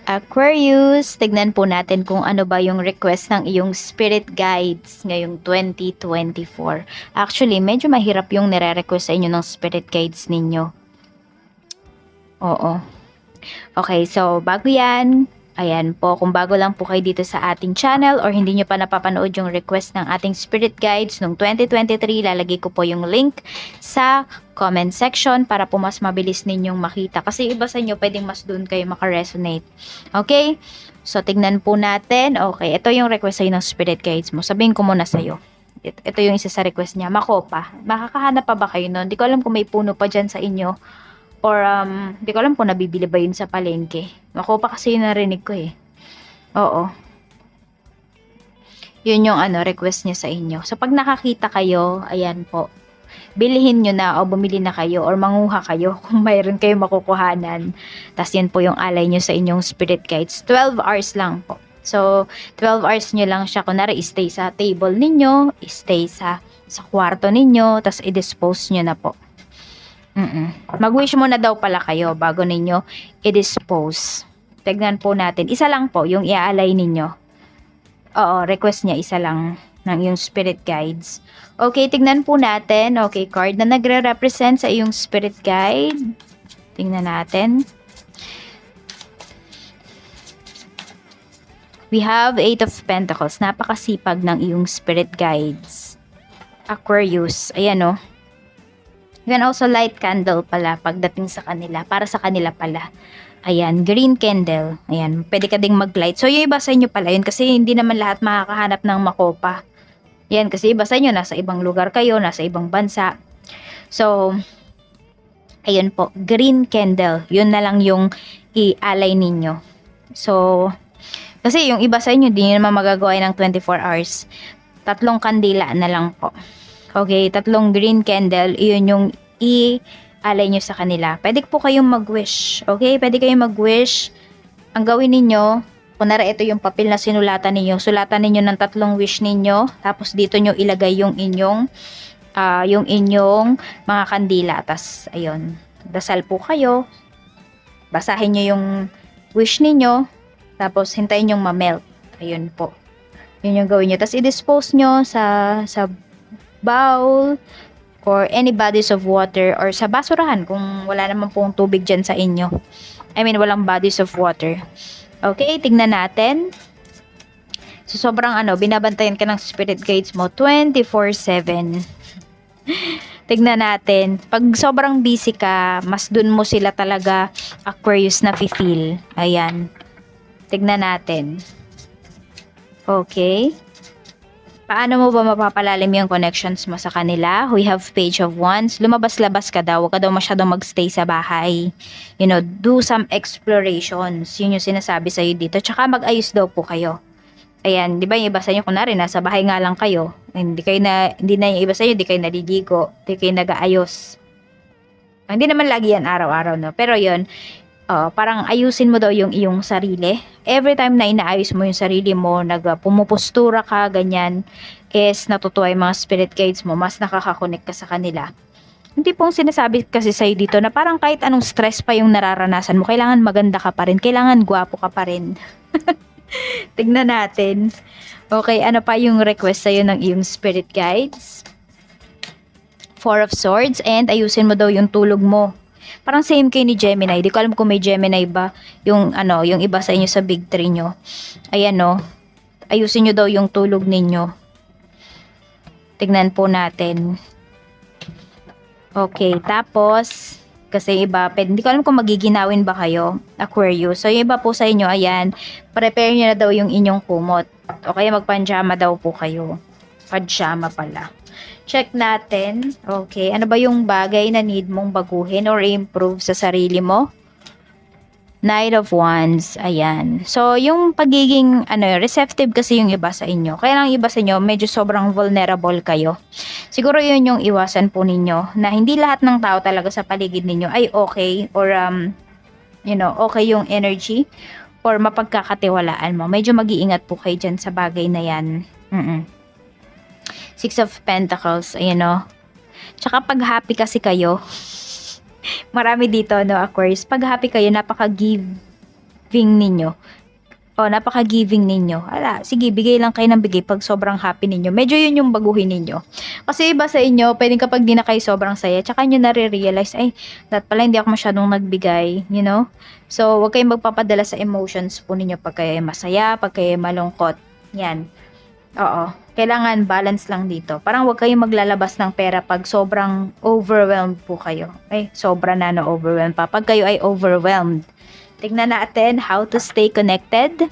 Aquarius, tignan po natin kung ano ba yung request ng iyong spirit guides ngayong 2024. Actually, medyo mahirap yung nire-request sa inyo ng spirit guides ninyo. Oo. Okay, so bago yan, ayan po, kung bago lang po kayo dito sa ating channel or hindi nyo pa napapanood yung request ng ating spirit guides noong 2023, lalagay ko po yung link sa comment section para po mas mabilis ninyong makita. Kasi iba sa inyo, pwedeng mas doon kayo makaresonate. Okay? So, tignan po natin. Okay, ito yung request sa'yo ng spirit guides mo. Sabihin ko muna sa'yo. Ito yung isa sa request niya. Makopa. Makakahanap pa ba kayo nun? Hindi ko alam kung may puno pa dyan sa inyo. Or, di ko alam kung nabibili ba yun sa palengke. Makopa kasi yung narinig ko eh. Oo. Yun yung request niya sa inyo. So, pag nakakita kayo, ayan po. Bilihin nyo na o bumili na kayo or manguha kayo kung mayroon kayo makukuhanan. Tapos yan po yung alay nyo sa inyong spirit guides. 12 hours lang po. So, 12 hours nyo lang siya. Kunwari, stay sa table ninyo, stay sa kwarto ninyo, tapos i-dispose nyo na po. Mag-wish muna daw pala kayo bago ninyo i-dispose. Tignan po natin. Isa lang po yung iaalay ninyo. Oo, request niya isa lang ng iyong spirit guides. Okay, tignan po natin. Okay, card na nagre-represent sa iyong spirit guide. Tingnan natin. We have 8 of Pentacles. Napakasipag ng iyong spirit guides. Aquarius. Ayan o. You can also light candle pala pagdating sa kanila. Para sa kanila pala. Ayan, green candle. Ayan, pwede ka ding mag-light. So, yung iba sa inyo pala yun kasi hindi naman lahat makakahanap ng makopa. Yan, kasi iba sa inyo, nasa ibang lugar kayo, nasa ibang bansa. So, ayun po, green candle. Yun na lang yung i-alay ninyo. So, kasi yung iba sa inyo, di nyo naman magagawa ng 24 hours. 3 kandila na lang po. Okay, 3 green candle, iyon yung i-alay nyo sa kanila. Pwede po kayong mag-wish. Okay, pwede kayong mag-wish. Ang gawin ninyo, kunwari ito yung papel na sinulatan ninyo. Sulatan ninyo ng 3 wish ninyo. Tapos dito nyo ilagay yung inyong mga kandila. Tapos, ayun, dasal po kayo. Basahin nyo yung wish ninyo. Tapos, hintayin yung ma-melt. Ayun po. Yun yung gawin nyo. Tapos, i-dispose nyo sa bowl or any bodies of water or sa basurahan kung wala naman pong tubig dyan sa inyo. I mean, walang bodies of water. Okay, tignan natin. So, sobrang binabantayan ka ng spirit guides mo 24/7. Tignan natin. Pag sobrang busy ka, mas dun mo sila talaga Aquarius na feel. Ayan. Tignan natin. Okay. Paano mo ba mapapalalim yung connections mo sa kanila? We have Page of Wands. Lumabas-labas ka daw. Huwag ka daw masyadong magstay sa bahay. You know, do some explorations. Yun yung sinasabi sa'yo dito. Tsaka mag-ayos daw po kayo. Ayan, di ba yung iba sa inyo, kunwari, nasa bahay nga lang kayo. Hindi na yung iba sa inyo, di kayo naliligo. Di kayo nag-aayos. Hindi naman lagi yan araw-araw, no? Pero yun, parang ayusin mo daw yung iyong sarili. Every time na inaayos mo yung sarili mo, pumupostura ka, ganyan, is natutuwa yung mga spirit guides mo, mas nakakakonek ka sa kanila. Hindi pong sinasabi kasi sa'yo dito na parang kahit anong stress pa yung nararanasan mo, kailangan maganda ka pa rin, kailangan gwapo ka pa rin. Tignan natin. Okay, ano pa yung request sa'yo ng iyong spirit guides? 4 of Swords, and ayusin mo daw yung tulog mo. Parang same kay ni Gemini. Di ko alam kung may Gemini ba yung yung iba sa inyo sa big 3 nyo. Ayan no. Ayusin nyo daw yung tulog ninyo. Tignan po natin. Okay, tapos kasi iba, hindi ko alam kung magiginawin ba kayo, Aquarius. So yung iba po sa inyo, ayan, prepare nyo na daw yung inyong kumot. O kaya magpanjama daw po kayo. Pajama pala. Check natin. Okay. Ano ba yung bagay na need mong baguhin or improve sa sarili mo? Knight of Wands. Ayan. So, yung pagiging receptive kasi yung iba sa inyo. Kaya lang iba sa inyo, medyo sobrang vulnerable kayo. Siguro yun yung iwasan po ninyo na hindi lahat ng tao talaga sa paligid ninyo ay okay or okay yung energy or mapagkakatiwalaan mo. Medyo mag-iingat po kayo dyan sa bagay na yan. 6 of Pentacles, ayan o. Tsaka pag happy kasi kayo, marami dito, no, Aquarius. Pag happy kayo, napaka-give. napaka-giving ninyo. Napaka-giving ninyo. Sige, bigay lang kayo ng bigay pag sobrang happy ninyo. Medyo yun yung baguhin ninyo. Kasi iba sa inyo, pwedeng kapag di na kayo sobrang saya, tsaka nyo nare-realize, ay, pala hindi ako masyadong nagbigay, you know? So, huwag kayong magpapadala sa emotions po ninyo pag kayo masaya, pag kayo malungkot. Yan. Oo. Kailangan balance lang dito. Parang huwag kayong maglalabas ng pera pag sobrang overwhelmed po kayo. Ay, sobra na overwhelmed pa. Pag kayo ay overwhelmed. Tignan natin how to stay connected.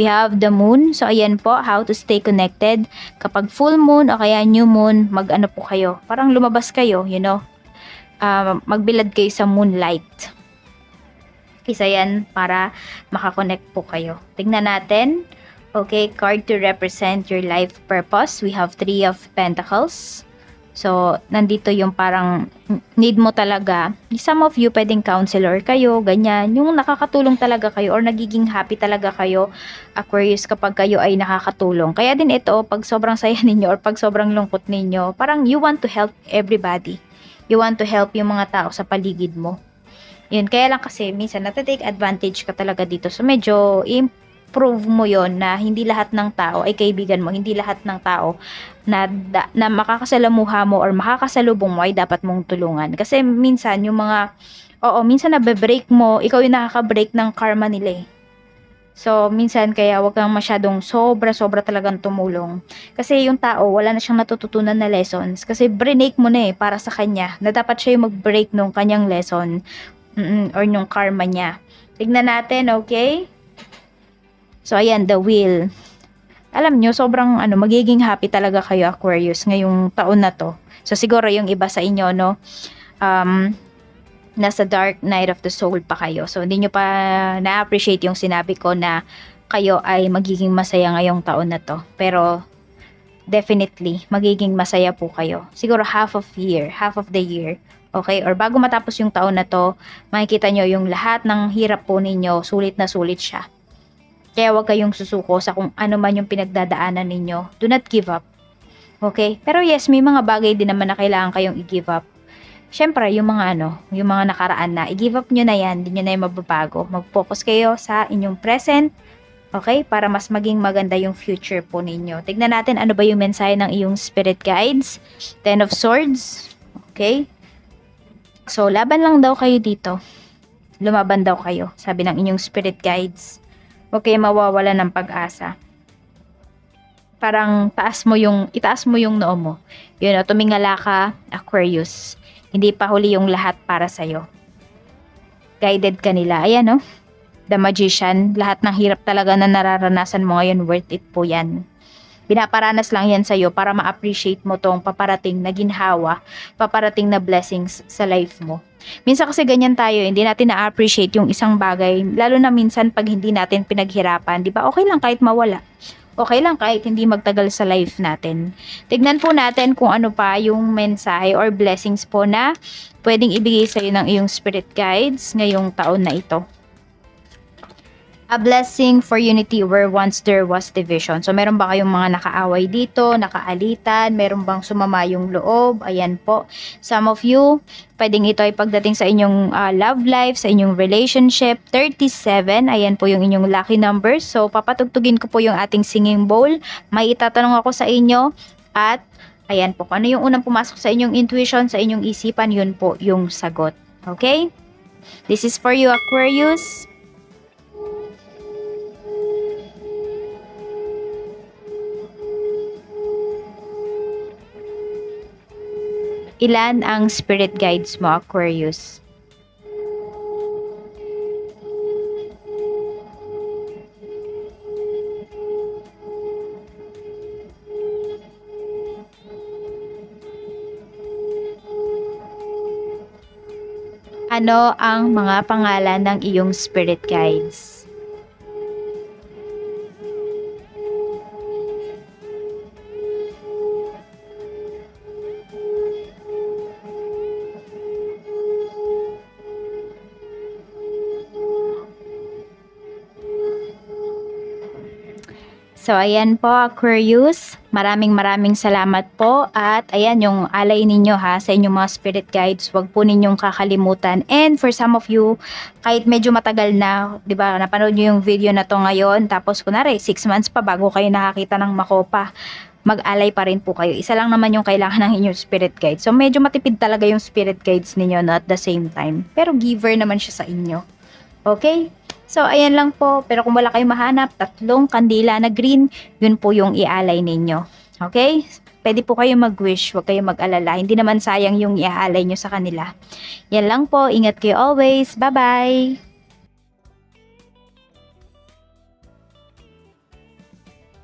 We have the moon. So, ayan po, how to stay connected. Kapag full moon o kaya new moon, mag-ano po kayo. Parang lumabas kayo, you know. Magbilad kayo sa moonlight. Isa yan para makakonect po kayo. Tignan natin. Okay, card to represent your life purpose. We have 3 of Pentacles. So, nandito yung parang need mo talaga. Some of you, pwedeng counselor kayo, ganyan. Yung nakakatulong talaga kayo or nagiging happy talaga kayo, Aquarius, kapag kayo ay nakakatulong. Kaya din ito, pag sobrang saya ninyo or pag sobrang lungkot ninyo, parang you want to help everybody. You want to help yung mga tao sa paligid mo. Yun, kaya lang kasi minsan natatake advantage ka talaga dito. So, medyo prove mo yon na hindi lahat ng tao ay kaibigan mo, hindi lahat ng tao na makakasalamuha mo or makakasalubong mo ay dapat mong tulungan. Kasi minsan yung mga, minsan nabe-break mo, ikaw yung nakaka-break ng karma nila eh. So, minsan kaya wag kang masyadong sobra-sobra talagang tumulong. Kasi yung tao, wala na siyang natututunan na lessons. Kasi break mo na eh, para sa kanya, na dapat siya yung mag-break nung kanyang lesson, or nung karma niya. Tignan natin, okay? So, ayan, the wheel. Alam nyo, sobrang magiging happy talaga kayo, Aquarius, ngayong taon na to. So, siguro yung iba sa inyo, no, nasa dark night of the soul pa kayo. So, hindi nyo pa na-appreciate yung sinabi ko na kayo ay magiging masaya ngayong taon na to. Pero, definitely, magiging masaya po kayo. Siguro half of the year. Okay? Or bago matapos yung taon na to, makikita nyo yung lahat ng hirap po ninyo, sulit na sulit siya. Kaya huwag kayong susuko sa kung ano man yung pinagdadaanan ninyo. Do not give up. Okay? Pero yes, may mga bagay din naman na kailangan kayong i-give up. Siyempre, yung mga yung mga nakaraan na, i-give up nyo na yan, hindi nyo na yung mababago. Mag-focus kayo sa inyong present, okay? Para mas maging maganda yung future po ninyo. Tignan natin ano ba yung mensahe ng iyong spirit guides. 10 of Swords. Okay? So, laban lang daw kayo dito. Lumaban daw kayo, sabi ng inyong spirit guides. Huwag kayo mawawala ng pag-asa. Parang itaas mo yung noo mo. Yun, tumingala ka, Aquarius. Hindi pa huli yung lahat para sa'yo. Guided ka nila. Ayan, no? The Magician. Lahat ng hirap talaga na nararanasan mo ngayon, worth it po yan. Pinaparanas lang yan sa'yo para ma-appreciate mo tong paparating na ginhawa, paparating na blessings sa life mo. Minsan kasi ganyan tayo, hindi natin na-appreciate yung isang bagay, lalo na minsan pag hindi natin pinaghirapan, di ba? Okay lang kahit mawala. Okay lang kahit hindi magtagal sa life natin. Tignan po natin kung ano pa yung mensahe or blessings po na pwedeng ibigay sa'yo ng iyong spirit guides ngayong taon na ito. A blessing for unity where once there was division. So, meron ba kayong mga nakaaway dito, nakaalitan, meron bang sumama yung loob? Ayan po. Some of you, pwedeng ito ay pagdating sa inyong love life, sa inyong relationship. 37, ayan po yung inyong lucky numbers. So, papatugtugin ko po yung ating singing bowl. May itatanong ako sa inyo at ayan po, kung ano yung unang pumasok sa inyong intuition, sa inyong isipan, yun po yung sagot. Okay? This is for you, Aquarius. Ilan ang spirit guides mo, Aquarius? Ano ang mga pangalan ng iyong spirit guides? So, ayan po, Aquarius. Maraming salamat po. At ayan, yung alay ninyo ha, sa inyong mga spirit guides, wag po ninyong kakalimutan. And for some of you, kahit medyo matagal na, di ba, napanood nyo yung video na to ngayon, tapos kunwari, 6 months pa bago kayo nakakita ng makopa, mag-alay pa rin po kayo. Isa lang naman yung kailangan ng inyong spirit guide. So, medyo matipid talaga yung spirit guides ninyo, no, at the same time. Pero giver naman siya sa inyo. Okay? So, ayan lang po. Pero kung wala kayong mahanap, 3 kandila na green, yun po yung ialay ninyo. Okay? Pwede po kayo mag-wish, huwag kayong mag-alala. Hindi naman sayang yung iaalay nyo sa kanila. Yan lang po. Ingat kayo always. Bye-bye!